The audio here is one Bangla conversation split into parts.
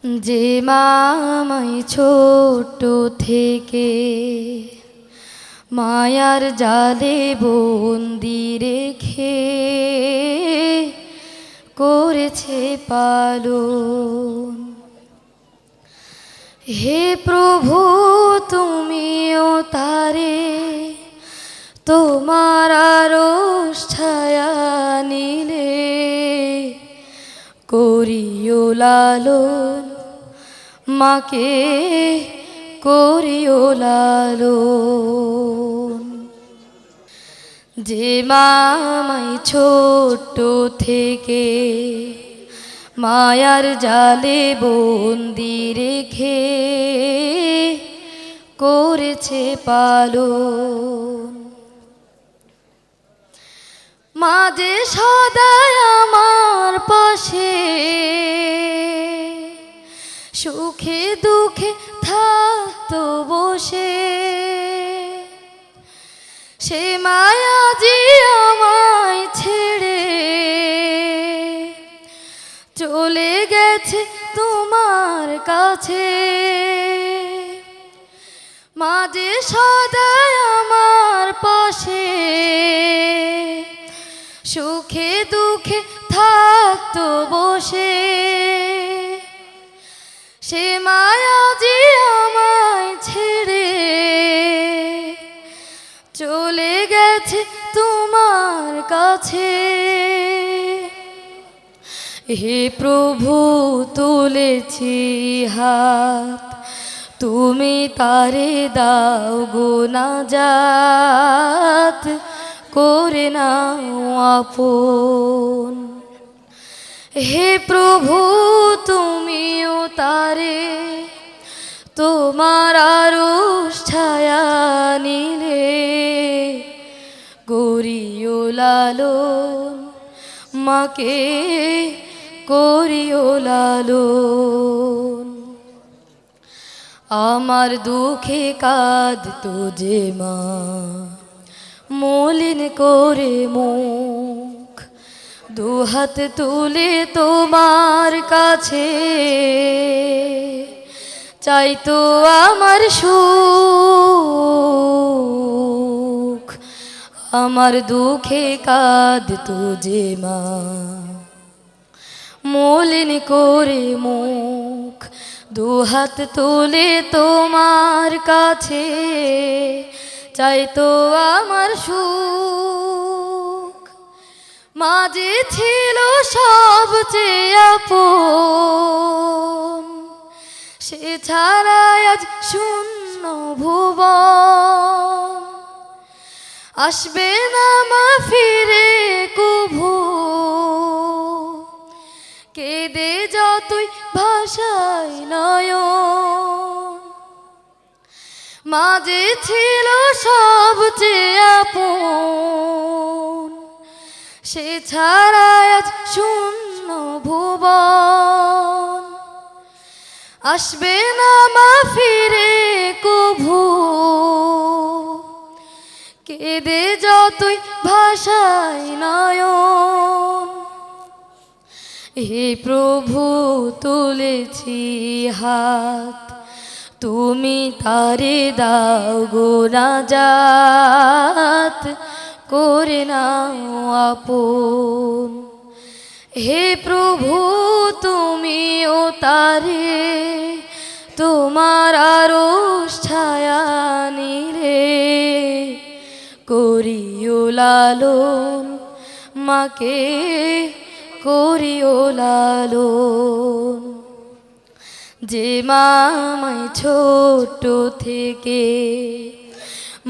যে মামাই ছোট থেকে মায়ার জালে বন্দি রেখে করেছে পালন। হে প্রভু তুমিও তারে তোমার আরশ ছায়া নিলে করিও লালন, মাকে করিও লালন। যে মামাই ছোট থেকে মায়ার জালে বন্দি রেখে করেছে পালন। মাঝে সদাই আমার পাশে সুখে দুঃখে থাকতো বসে, সে মায়া যে আমায় ছেড়ে চলে গেছে তোমার কাছে। মাঝে সদাই আমার পাশে সুখে দুঃখে থাকতো বসে, সে মায়া যে আমায় ছেড়ে চলে গেছে তোমার কাছে। হে প্রভু তুলেছি হাত, তুমি তারে দাও গো নাজাত, করে নাও আপন। হে প্রভু তুমিও তারে তোমার আরশ ছায়া নিলে করিও লালন, মাকে করিও লালন। আমার দুঃখে কাঁদতো যে মা মলিন করে মুখ, দুহাত তুলে তোমার কাছে চাইতো আমার সুখ। আমার দুঃখে কাঁদতো যে মা মলিন করে মুখ, দুহাত তুলে তোমার কাছে চাইতো আমার সুখ। মাঝে ছিল সবচেয়ে আপন, সে ছাড়া আজ শূন্য ভুবন। আসবে না মা ফিরে কভু, কেঁদে যতই ভাষায় নয়ন। মাঝে ছিল সবচেয়ে আপন, সে ছাড়া আজ শূন্য ভুবন। আসবে না মা ফিরে কভু, কেঁদে যতই ভাষায় নয়ন। হে প্রভু তুলেছি হাত, তুমি তারে দাও গো নাজাত, করে নাও আপন। হে প্রভু তুমিও তারে তোমার আরশ ছায়া নিলে করিও লালন, মাকে করিও লালন। যে মামাই ছোট থেকে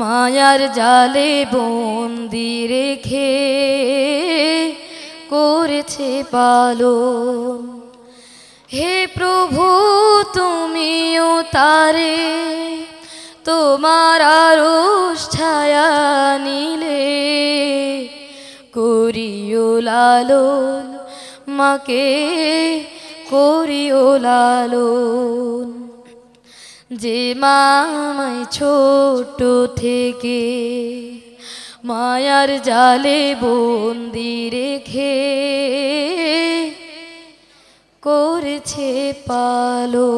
মায়ার জালে বন্দি রেখে করেছে পালন। হে প্রভু তুমিও তারে তোমার আরশ ছায়া নিলে করিও লালন, মাকে করিও লালন। যে মামাই ছোট থেকে মায়ার জালে বন্দি রেখে করেছে পালন।